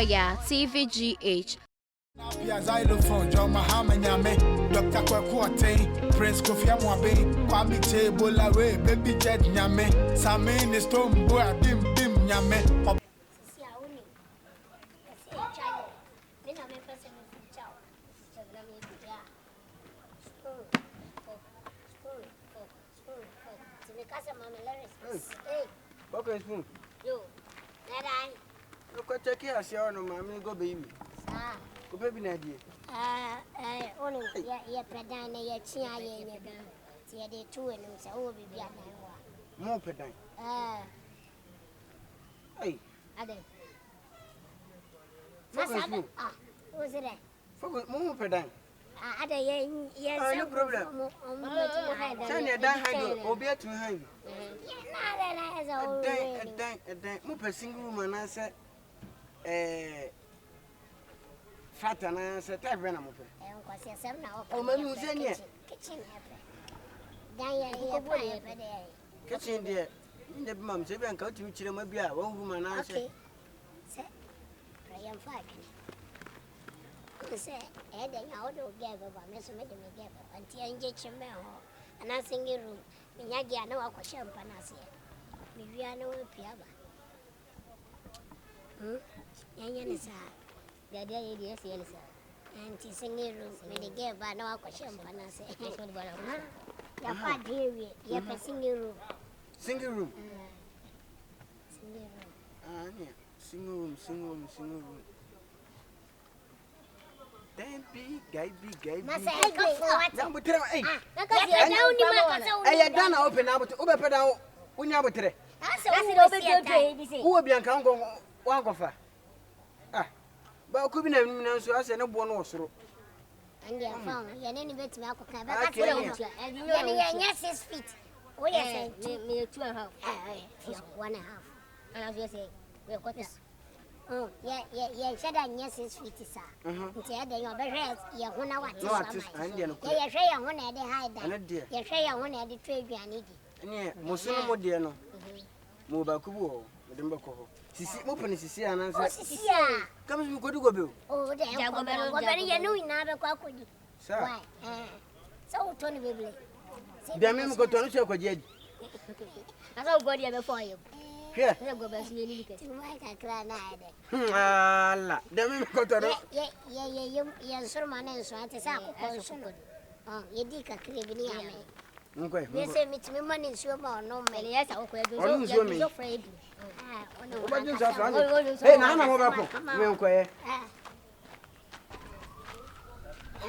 Oyaa, Tvgh. Xylophone, John Mahama Nyame, Dr. Kwekwote, Prince Kofi Amwabe, Kwame Table away, Baby Jet Nyame, Samin is Stone Boy, Bim Nyame. Okay, spoon. Yo, that I Look at check here, see, no, mammy, go baby. ah, Go baby, Nadia. only ya predine ya chia ye tia de two and so will be behind More pedant. Hey, Ade. focus, spoon. Who's it? Focus, more pedant. Ade, yes, No problem. Send your down hide, or be to hide. A dang, more single woman, I said, fat and I said, I've run up. Oh, mammy was in here. Kitchen, dear. The mum said, I'm going to reach them, maybe a woman. I said, I am fine. Say, heading out of Gabba, Miss Madame Gabba, and Tianjin Mel, and I sing your room. Yagi, I know I could share Panasia. Maybe I know a piaba. Yan is the idea, yes, and tis singing room, when they gave by no I could share Panasia. Your part here, you have a singing room. single room. Singing room. Single room. Then big. Massa, I go for what? Now, but tell me, I I done open up to over pedal when you're with it. That's a Who will be a congo one of her? Ah, but could be no so I said no one also. and your phone, your name is Malcolm. And yes, 6 feet. Oh, yes, me 2 and a half. 1 and a half. And I was just saying, we're got this. Oh, yeah, said I yes, 6 feet, sir. Instead, they are very rest. You're 1 hour. No, artist, and you're one at the high down. dear. You're sure one at the trade you need. Yeah, Mosimo Diano. Mobakubo, the Mbako. Sisi, open Sisi and answer. Yeah. Come, you go to go. Oh, they are very you never quite. Sir, Why? So, Tony Bibley. the men go to Lucia. I don't go there before you. Here, Go back to you. I cry Allah, the men go to yeah, Surman and so at the Sako. Oh, you dig a cribby. Okay, They say me to me money, so no, yes, I'll me. afraid. Hey, Nana, over.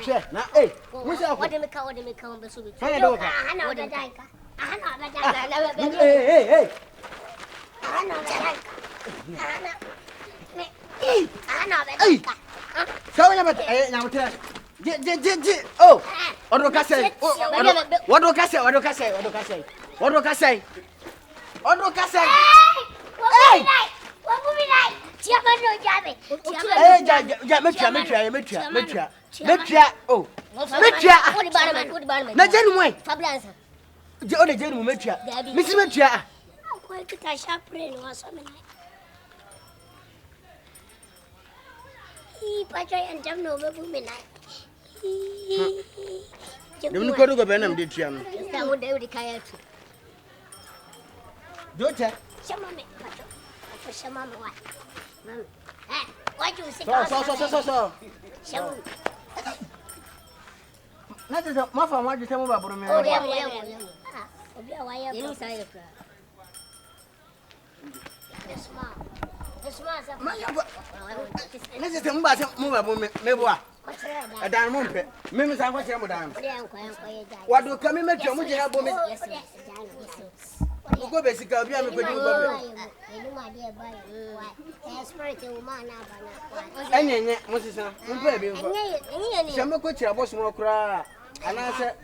Share, now, hey, what's up? What do you call them? Come, but so I know the Danka. I know the Danka. Hey. I know the Danka. Tell me about now. Oh, what do I say? What do I say? Hey! What will be like? Oh, na genuine. Oh, the genuine metria. Miss Metria. Quite a sharp brain or something. Patray and jam no women. You go to go Benham, did you? That would do the Kyekyeku. Don't Some for some of what? What you say? So. That is a muffin. What you tell me about me? Oh, yeah. You say it. The small. Let's just move about me. What's that? A diamond. Maybe I was able to. What What do come in? Make your money about me? Go basically. I'm going to go. Any, Moses, baby. Some coach, I was more cry. And I said,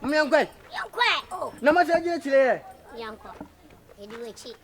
I'm going. No matter what you're here. Yanko, you do a cheat.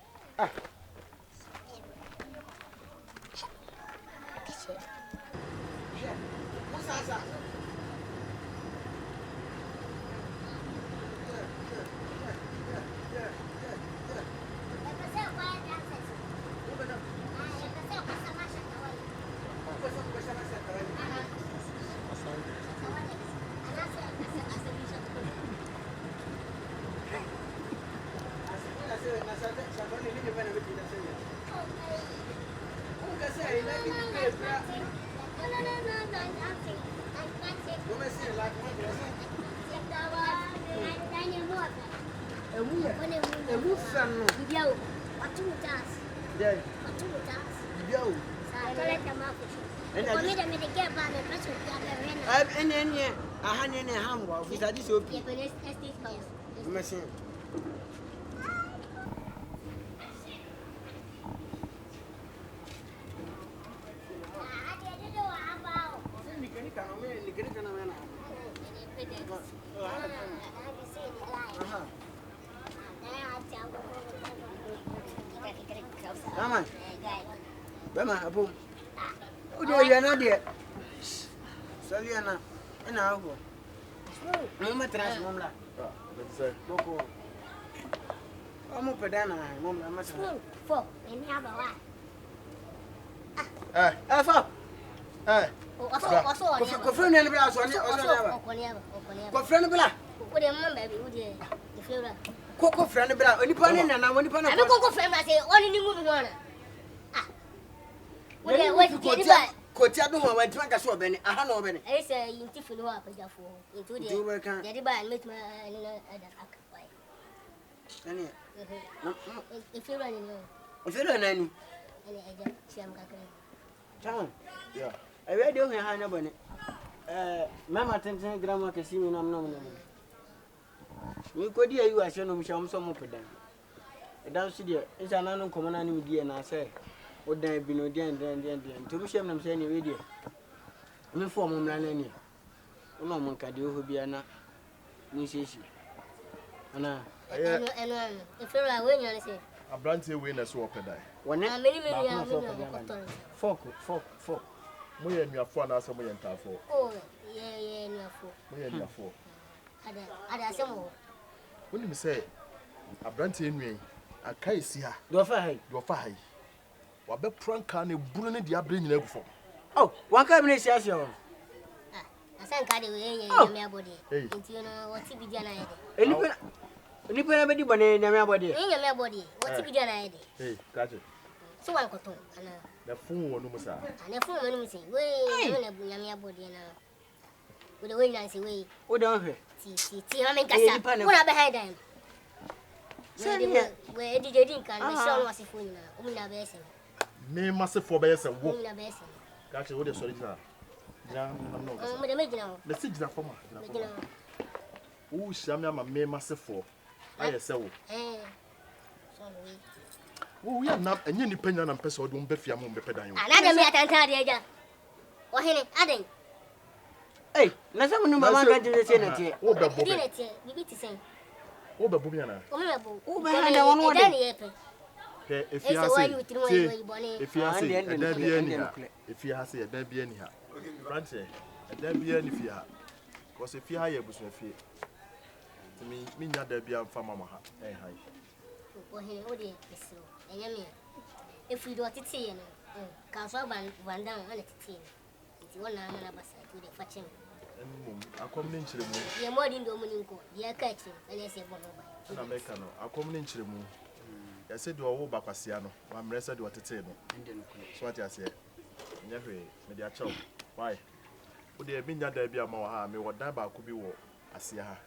Bema abu. Udo ya na de. Saviana. Ina ago. Mama trans momla. Boko. Omo pedana momla matra. Fo, eni aba wa. Fo. Oso. Ko friend ni bla so ni aba. Ko friend bla. Ko de mama baby wo de flavor. Ko friend bla onipa ni na onipa na. Abi ko friend ma say oni ni mu bi hona. Koti adu ho wanti maka so obene aha na obene e say yinti funu wa pajafo into de jadi ba met ma ni na ada akai ani e fira ni no o fira na ni ani eja siam ka kan tan ya e we de ho ha na bone mama tenten grama ke simi nam nam nam mi ko di ayu ahye no mi sham so mo pedan e dan so de e sa na no komo na ni mi die na say odan bi no den to mi shem nam say ni we die mi fo mo mra na ni ono mo nka de ho bia na ni sheshi ana eno e fira we nya ni say Abrante we na so opedai. Wona meni ya Fok. Mo ye nuafo na asa mo ye ntafo. Oh, ye nuafo. Mo ye nuafo. Ada asemo. Woni mi say Abrante enuen akai si ha. Do fa hai. Wa be pranka na ebunu ne dia bre nyina agufo. Oh, wan ka mi ne si ase o. Asan ka de we ye me abode. Nti no woti bidia na ye de. Onipa na be di bone na me abode. Ye me abode. Woti bidia na ye de. Kaje. So wan koton ana. Na fun wonu musa. Na fun wonu musa. We na bunya me abode na. We na si we. O da hwe. Ti ha men kasa. Wona be hai dan. We di din kan me so no asifo nyina. O na be ese. Me masefo be ese wo. O na be ese. Kaje wo de sori jina. Ja, nam no. O me de me jina o. Le si jina fo ma. Jina. Wo shame ama me masefo. Aye se wo. So we. Wo ya na enye ni panya na mpese odum be fia mo be pedan wo. Ana de me atanta de aja. O hene aden. Na sa munu mama ga je se na tie. Wo be bo Di na tie, bibi ti sen. Wo be bo bi na. O me bo. Wo be ha na won wo de. Ke efiase. Efiase eda bia ni ha. Efiase eda bia ni ha. Frante eda bia ni fia. Ko se fia ya busu fie. Mi nya da bia mfa mama ha. Hai. O hene o de esiro. Enya me. Efi do tete ye no. Ka so van down na tete ye. Nti wona na basa to de fachem. Mum akom ne nchire mu. Ye modi ndo mu ninko. Ye ka chi. Ele se bo no ba. Na meka no akom ne nchire mu. Ya se de wo ba kwasia no. Wa mresa de otete no. So what ya say? Nya hwe me de achew. Why? O de mi nya da bia ma wa ha me wo dan ba ko bi wo asia ha.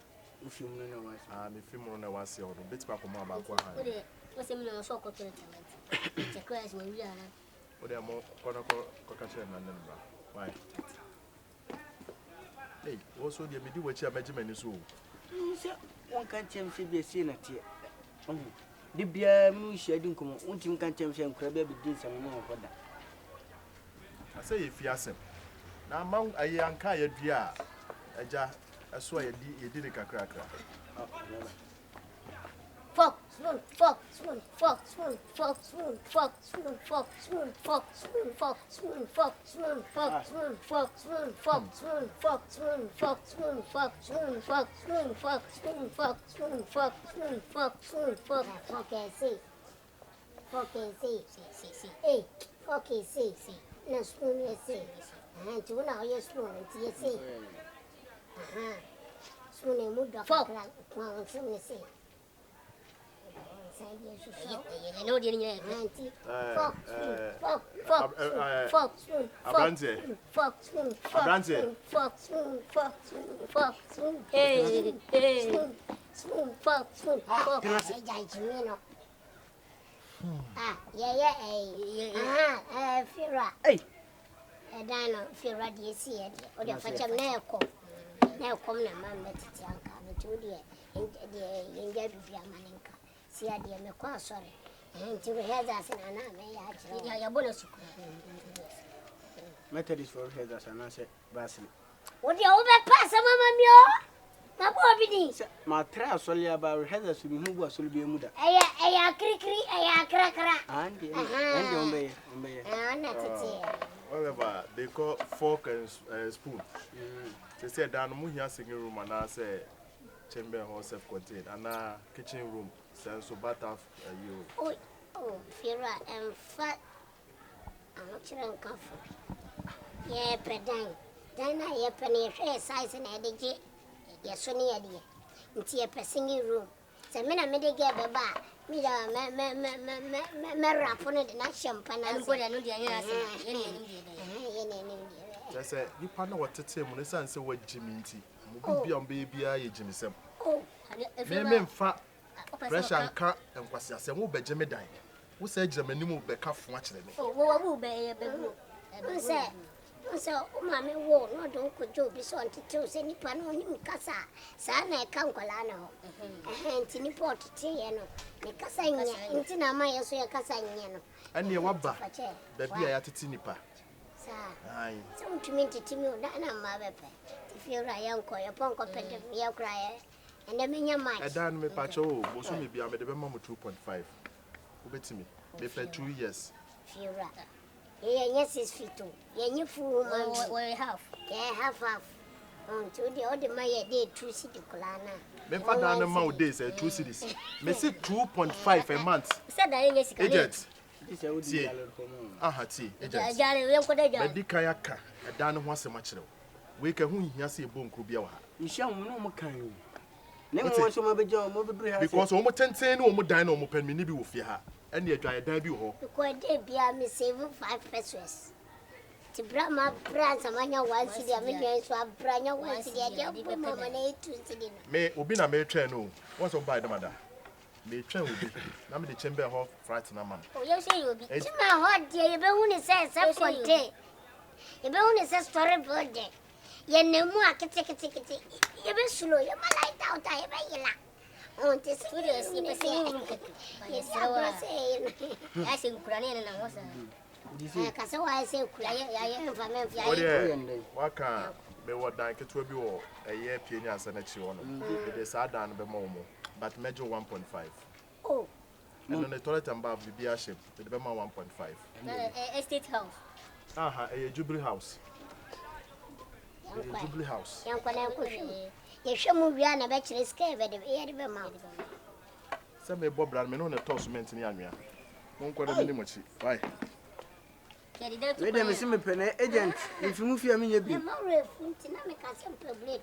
Ufi mu na wa. Me fi mu na wa asia o do beti pa ko ma ba ko ha. O de o se mi no so ko to talent. Check class we wi ana. O de mo ko ka chere na nan ba. Why? Hey, also the medi wachi amagimani so. Se won kan chem se bi ese na tie. De bia mu hia di nkomo, untim kan chem se nkura bia bi din sam mo hoda. Asa ye fiasem. Na man aye anka ya dua aja aso ye di ne kakra kakra. Fuck. You know the name. See, I did me quite sorry. And to hear that, and I may have bonus. Methodist for headers and I said, Basil. What do you overpass, Mamma? My trial solely about headers to be who was will be a mother. I cracker. And whatever they call fork and spoon. They said, down Muhia singing room, and I say, chamber or self contained, and kitchen room. So but you. Oh, Fira and fat. I'm not sure I'm comfortable. Yeah, pedang. Then I penny size and edgy. Yes, so near the. It's a singing room. So, men are made a get a bar. Me, rap on it, not champagne. I'm going to I said, you partner what to tell when the son said what Jimmy tea. Be on baby, I Jimmy Sam. Oh, men fat. Pressure and car and was a same Benjamin dying. Who said Germany will be calf watching me? Oh, who be a baby? So, Mammy won't not don't could you be so to choose any pan on him, Cassa, Sana Cancolano, and Tinny Port Tiano, Nicasania, Intina Maya, so a Cassaniano. And you what back? That be at Tinipa. Aye, so to mean to Timmy, Dana, my weapon. If you're a young coy, a punk of pet of your crier. And I mean, your mind. I done me pacho, was only be a minimum of 2.5. Who bet me? They play 2 years. Fira. Yes, it's fit too. You fool, half. Yeah, half. To the other Maya day, 2 city colana. Men for down amount days, 2 cities. May say 2.5 a month. Said I guess agent. This I would see. Aha, tea. Agent. But the kayaka, a down once a much. We can whom he has a bone could be our. You shall no more kind. Never want some of a job because almost 10 or more dine or more pen maybe with her. And you dry a debut hole. Because they be a me saving 5 pesos. To bring my brands among your one city, I mean, so I bring your one city, I don't put my money to city. May be a may train, no. What's on by the mother? May train will be. Now the chamber hall frighten a man. Oh, you say you'll be. It's my hot day, you only says some day. You only says story birthday. You know more, I can take a ticket. You be slow, you might light out, I bet you lack. Oh, this is yes, I was saying. I say Ukrainian and I was because I say, what can be what I get to be a year pianas and a chion. It is hard and be more, but major 1.5. Oh, and on the toilet and bath, the beer ship, the Bema 1.5. Estate house. Aha, a Jubilee house. Jubilee house. Young you show me a bachelor scare, but the air of mouth. Some may bob and on a toss meant in Yamia. Won't quite a minimum. Why? Wait a minute, penny agent. If you move your minute, you'll be more simple blade.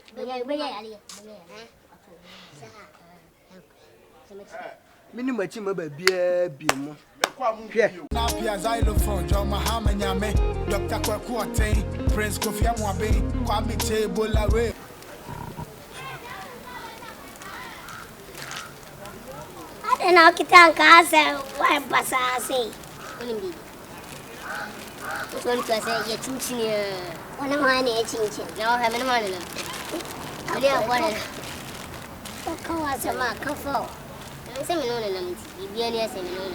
minimum chimba beer beam. Napia xylophone, John Mahama Yame, Dr. Kyekyeku, Prince Kofi Amwabe, Kwame table away. I don't know, Kitanka, why pass I say. Which one to say, you're teaching one of my teaching. Now I have any money. I don't want it. Come on, some more, come forward. Seminole, be any seminole.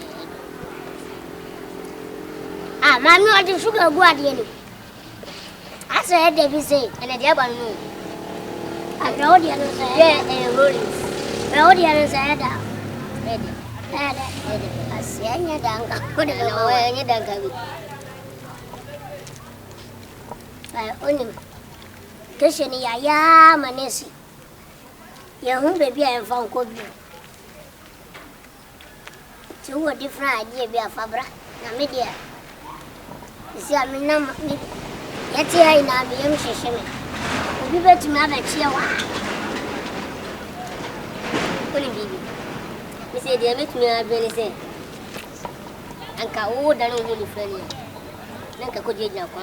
Ah, man, not the sugar guardian. I said, they be saying, and a diablo. I told you, and rollings. Rodian said, I said, you don't put it away, and you don't go. I only Christian, ya, Manesi. Your home baby, and found good. Two different idea be a fabra, na media. You see, I mean, yet here in our young session. We better have a cheer. Couldn't be. Me say they make me a very say. Anka wo da no hu ni frani. Nanka ko je ja kwa.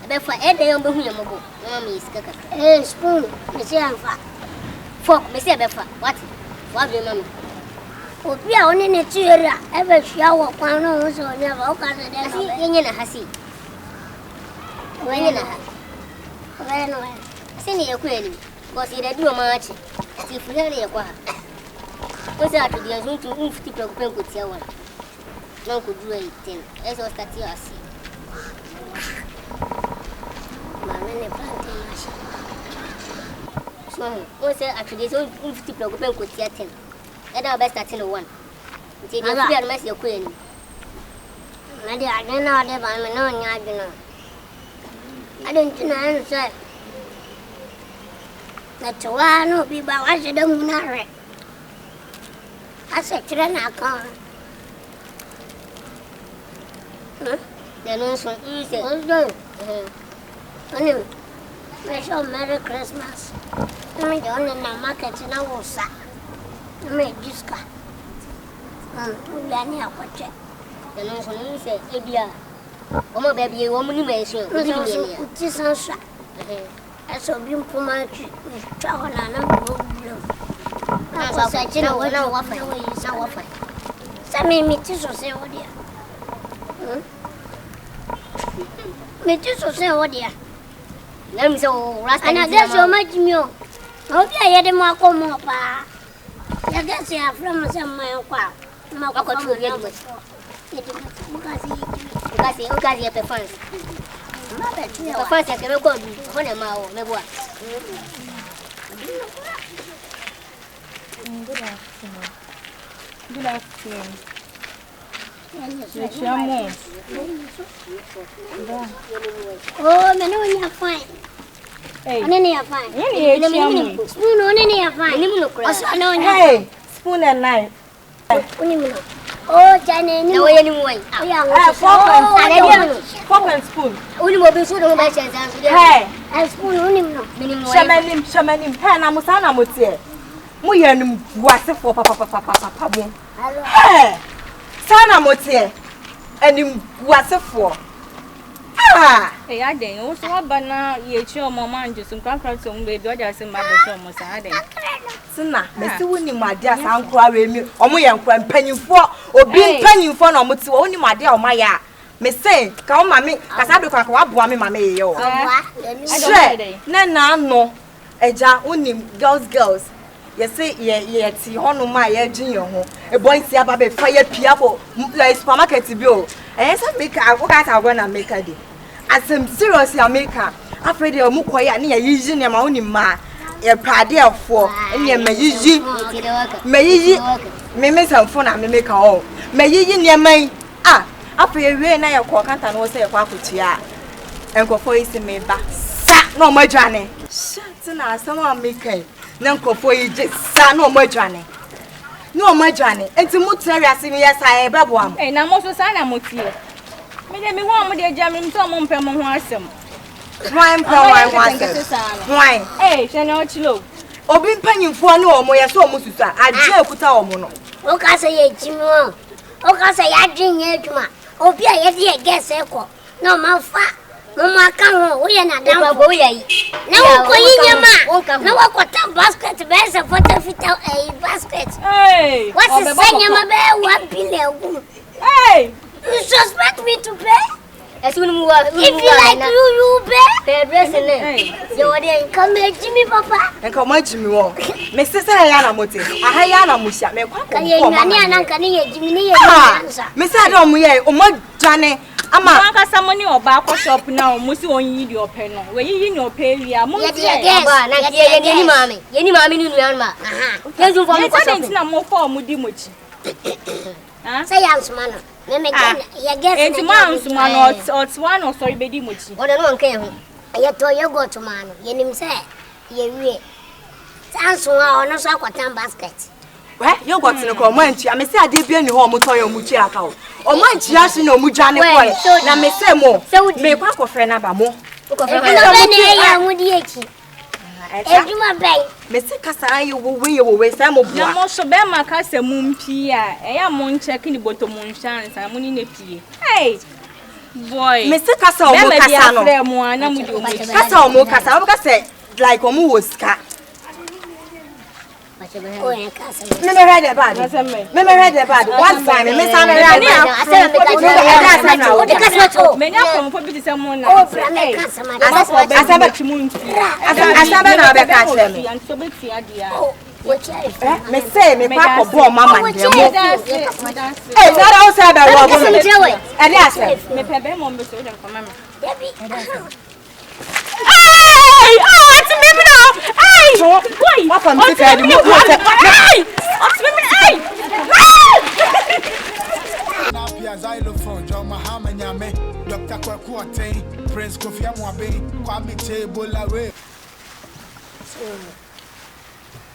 Befa e de yon be hu yamogo. Mama mi iska kaka. Spoon, me say anfa. Fork, me say befa. What be mama? Obi a oni ne tiera, e be hia wo kwan no ho so nya ba o ka se de. Asi yenye na hasi. Wenye na ha. Wenye no. Sini ye kweli. Because ide do ma achi. Ti fulani ye kwa. What's that to the young to 50 people could tell one? No could do anything. As was that you see. Mamma planting. So, what's that actually 50 people could tell 10. And our best at 1. It's a mess your queen. Maybe I don't know that I'm no, I don't know. That's why no people I should don't know. I said, children are gone. Then also, easy. Wish you Merry Christmas. I mean, the only market in our sack. I mean, this car. We are near what check. Then also, you say, India. Oh, baby, you want me to say, it is a shot. I saw him for my travel and I'm blue. I said, no, what Some me to say, oh dear. Me to say, oh dear. Let me so rust and I guess so much more. Hope I had a more come pa. I guess you have from some my own car. Mako to get much. Because you have a fence. The first I can go on a mile, never what. Good afternoon. Oh, me you're fine. Hey, you're fine. Spoon you're fine. Hey, spoon and knife. Oh, Jenny, no anyway. Fork and spoon. Only mobile soon on my chance. Hey, and spoon only Shamanim, Hanamusana Mutia. Muyan was for Papa. Hey, Sana Mutia, and him was for. Hey, I didn't also have banana, ye chill, mamma, and just some comfort on baby. I just mother show most I didn't. Sina, Mr. Winnie, my dear, I'm crying, or my young penny for, or being penny for no mutu, only my dear, my ya. Miss say, come, mammy, as I do crack up, mammy, my mayo. Nana, no, Eja, only girls. You say, yeah, see, honor my junior home. A boy see about a fire piabo, like supermarket bill. And some make I work out when I make a day. As I'm seriously a maker, afraid you're more quiet near using your own ma. A party of 4, and you may miss some fun and make a home. May you near me? After you ran a quark and was a quakutia. And go for is me back. No more journey. Shut someone making. Nanko for you just son no more journey. No more journey. And to Mutteria, see me as I have a one. And I'm also sign a motive. Me want with the jamming some on Pemon. Why? Hey, Chanel Chilo. Or been penning for no more, so much. I dare put our mono. O ka say Jimmy. O ka say I drink Edma. O be a guess echo. No, my fat. Mama come we are not down for ye. Now, no, what basket bears a photo fit out a basket. Hey, what's the same? I'm 1 billion. Hey, you suspect me to pay? As soon as if you like you pay. Dressing you are come here, Jimmy Papa. And come on, Jimmy. Mr. Sayana Moti, I Hayana Musa, me can you Jimmy? Miss Adam, we are Omo Johnny. Ama someone or back shop now, Musi on your pen. When you in your pay, we are more any mammy. Any mammy in Myanmar. There's no more for Mudimuchi. Say, I'm smart. You get it, man, or 1 or sorry, baby muchi. What I don't care. I told you go to man. You him say, you sounds on a sock basket. Well, you got to comment. I may say I did be any home to your muchi account. Or my just no mujani boy. Now, may say more. So would make a friend about more. Ejuma bay. Me se kasa you we some of na mo so be ma kasa mumpi a eya mon check ni boto mon chance amuni ne pie hey boy me se kasa o mo kasa no kasa o mo kasa o kasa like o mo woska Oh, and Castle. Me heard about it. Me heard about it. One time, me say me heard. I said me na from for be someone na. Oh, me Castle. I said na be catch me. And so be tia dia. Me say me pa ko bo mama dem. Eh, na da o say be wo bo me. E dey say me pe be mo be so dem for mama. Hey! Oh, it's me now. Hey! Why? What am I saying? Hey! What's me? Hey! Na pia xylophone, John Mahama nyame, Dr. Kwaku Attain, Prince Kofi Amwabe, Kwame table away.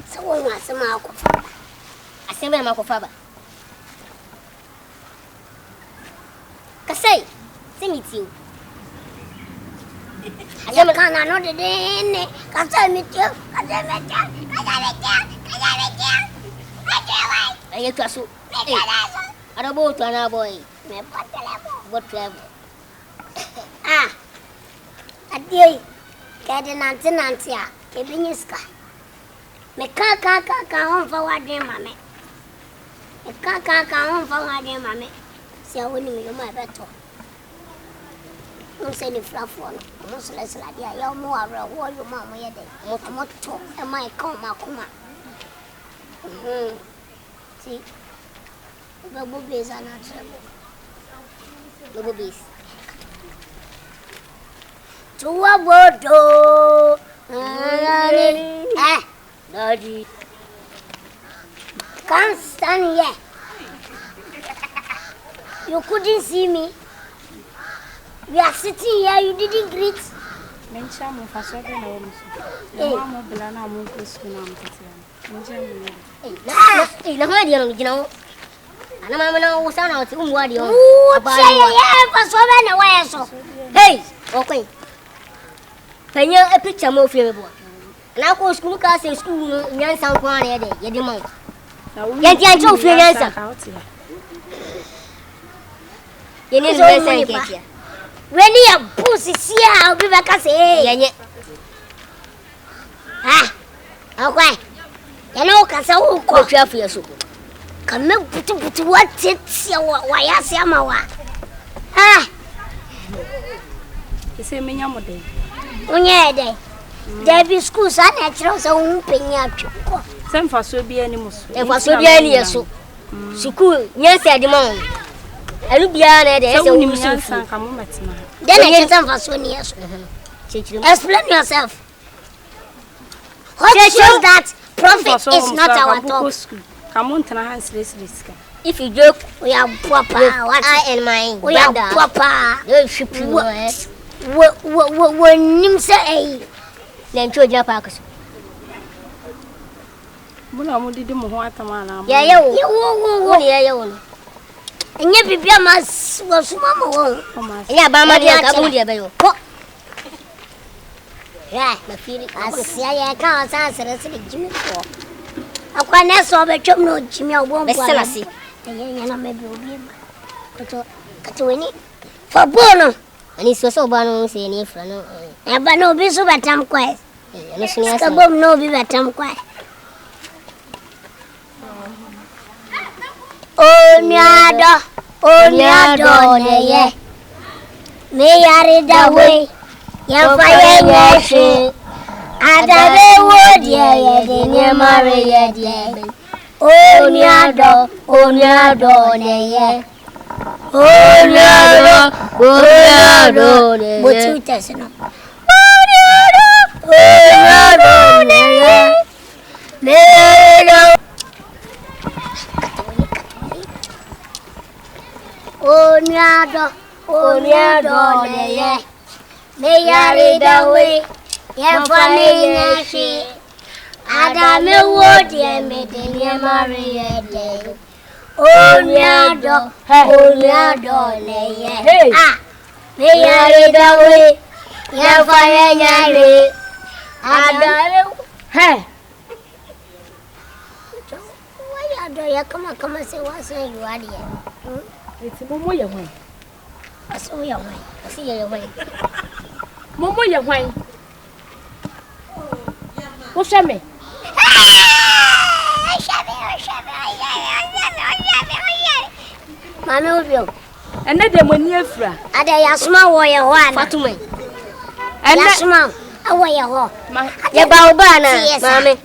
So we want some alcohol. I say me alcohol. Kasay, sing it you. I can't know the day. Can't meet you. I get to soup. I don't go to another boy. What level? Ah, a day. Get an antenna, keeping your sky. Make kaka home for what dear mammy. A kaka home for what dear mammy. See, I wouldn't be my better. No say the fluff one. Most less like ya more war your mamma yet. What talk am I come Makuma? See, the boobies are not trouble. The boobies. To a boat, Daddy. Can't stand here. You couldn't see me. We are sitting here, you didn't greet. Menta mo faso be na wo so. Mama bla na mo ko school na mo tete. Mo je mo. Na ho dia no gina wo. Ana mama na wo sa na wo ti umwa dia. Aba ya faso be na wa so. Hey, okay. Panya a picture mo fi me bo. Na ko school ka say school nyansa ko na ye de ye di mo. Yan ti an cho fi nyansa. Ye ni me say ke. When you pussy see I'll be back as a ah, okay. You know, because I will call you for your soup. Come up to what it's why I say, ah, You say, me, I'm day. When you're there, there be schools and natural so penny up. Some for so be any most. If I should be any so school, yes, at the moment. I look beyond it. So, you can come on. Then I get some for so near. Explain yourself. What shows that profit is not our talk? Come on, hands risk. If you joke, we are proper. What I and mine, we are proper. You should be when you say, then to your parks. Mula did mo what a man. Yeah, you. And yet, be a mass was mamma. Yeah, Bama, dear, yeah, the feeling I see I can't answer a Jimmy for. I can't saw the chum no Jimmy won't see. And I may be able for Bono. And it's so Bono say any friend. But no be so bad, I'm quiet. Mr. Bob no be bad, I'm quiet. Oh, Nyado, yeah. May I read away? Yan fire yashi adabe wodi ye de nyamare ye de onyado ne ye onyado ne ye botu tesno onyado ne ye onyado ne ye May I read away? Yan funny she Adame would ye made in Maria day. Onyado, ah, may I read away? Yan funny Adare. Hey. Why are you come and say what's you are here? It's Momo your way. I saw your way. I see your way. Momo your way. What's that me? Mamma will be. And let them when you're fra. Are they a small warrior one? Fatuma. And that's small. A warrior. Your Baobana, Mammy.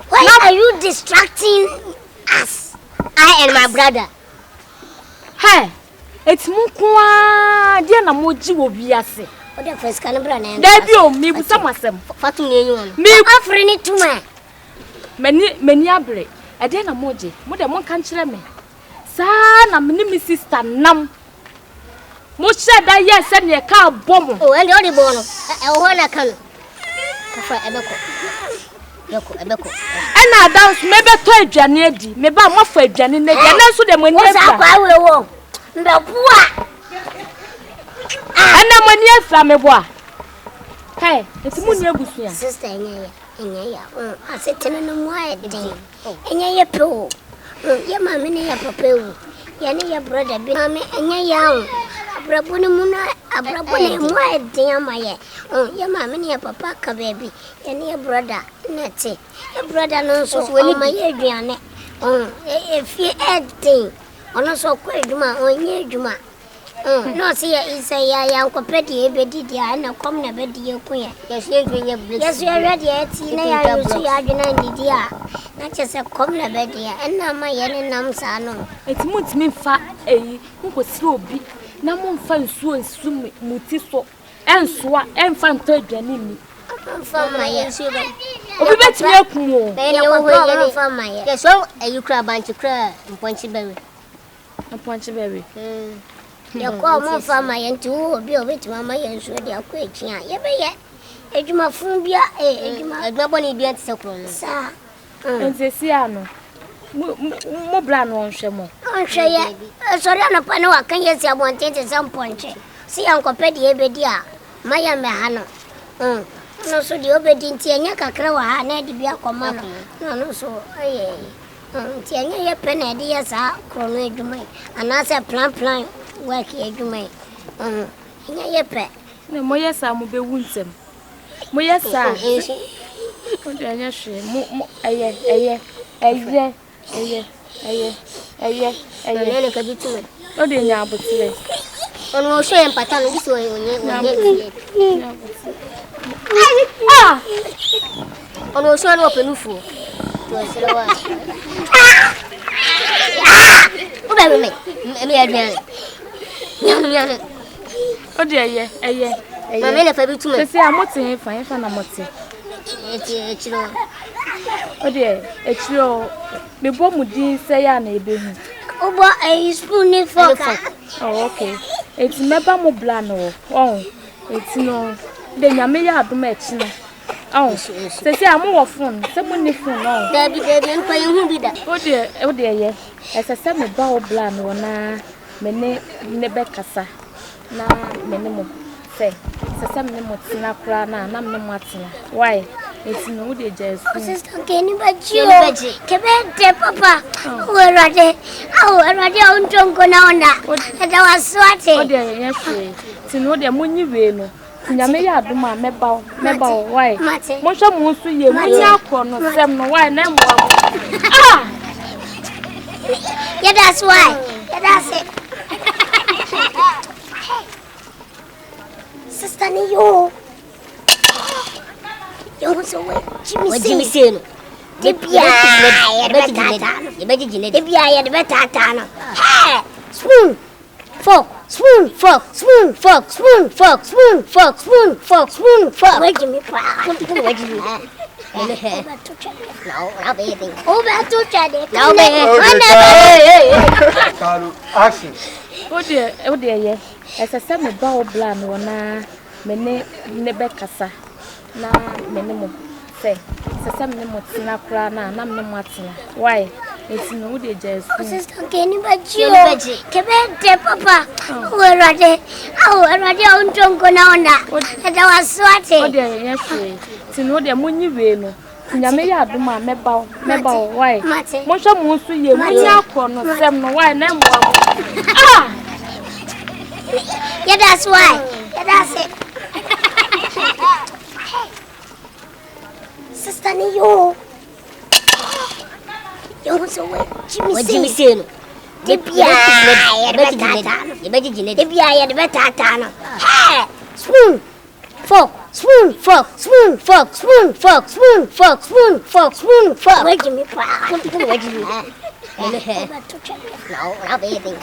Why are you distracting us? I and my brother. Hey, it's Mukwa, dear Namoji will be a say. What the first can brand? There you me with some of them. Fatuma, me offering it to me. Many abre, a dear Namoji, more than one country me. Son, I'm name sister Nam. Most said that yes, and your car bomb. Oh, and the only bono. I want a can. Ebeko. And I dance maybe to Janedi, maybe I'm off for Janine, and also the money. I will. The poor. And I'm a near flammable. Hey, it's Munia, sister. I said, tell them why day. And your pool. Your mammy, your papa, your brother, be mammy, and your young. Abrabuna, why dear my your mammy, your papa, baby, and your brother, Nettie. Your brother knows when my Adriana. If you add thing, or not so quick, Juma, or near Juma. No, see, it's a young competitor, and a common bed, dear queen. Yes, you are ready, I see, I see, I didn't dear. Not just a common bed, dear, and now my young Namsano. It moves me fat, who was so big. No one finds so and swim mutiso and swat and find third Janini. From my yes, you bet milk more. Then you will from my yes, so you cry bunch of cry and punchy berry. A punchy berry. You call more from my and two be a bit mamma and so they are quick. Yeah, yet. Eduma Fumbia, nobody be at Socron, sir. And the Siano. More bland on Shemo. Oh, say, sorry, on a pano, can you say I wanted at some point? See, Uncle Petty Ebedia, Maya Mahano. No, so the obedient Tianaka Crow, Ned be a commander. No, so, Tiania Penny, dear, sir, Crone Jumay, and as a plan, work here, Jumay. Your pet. No, my yes, I will be wounded. My yes, sir. Oh, dear, now, but today. On will show him pattern this way on will show open for. Oh, dear, my men if I be too say I'm not saying fine for Namoti. Oh, dear, it's your. The bomb would say, I need him. Oh, a spoon for. Oh, okay. It's never more bland. Oh, it's no. Then I may have match. Oh, say I'm more fun. Someone if phone. Oh, there be and playing who be that. Oh, dear, yeah. As I said, my bow bland or na, mene nebekasa. Na, menemo. Say, some name Sinakra, Nam Martina. Why? It's no day, just sister. Can you but you? Kebete, Papa. Where are they? Oh, where are they on Tongo and I was sweating. Oh, dear, yes, to know the money will. Yamea do my mebal, why? Most of most of you, my no, Sam, no, why, no, ah! Yeah, that's why. Yeah, that's it. Sister, you so Jimmy Sin. Dipia, spoon, fork, spoon, fork, spoon, fork, spoon, fork, spoon, fork, spoon, fork, spoon, fork. Where Jimmy Oh dear, yes. As I said, my bow bland or na, mene nebekasa, na menemo. Say, some name Sinakra, Nam Martina. Why? It's no de just. Sister, can you bet you? Kebete, Papa. Where are they? Oh, where are they on Tonko now? And I was sweating. Oh, dear, yes, to know the money will. Nyame do ma meba why mo sha mo so ye mo nya akọ no sem no why na mo ah yeah, that's why. Yeah, that's it. Sister, you so wait. Jimmy say no. Debia, hey, spoon. Fork, spoon, fork, spoon, fork, spoon, fork, spoon, fork, spoon, fork, spoon, fork. Where do you mean? Where do you mean? No, I'll be eating.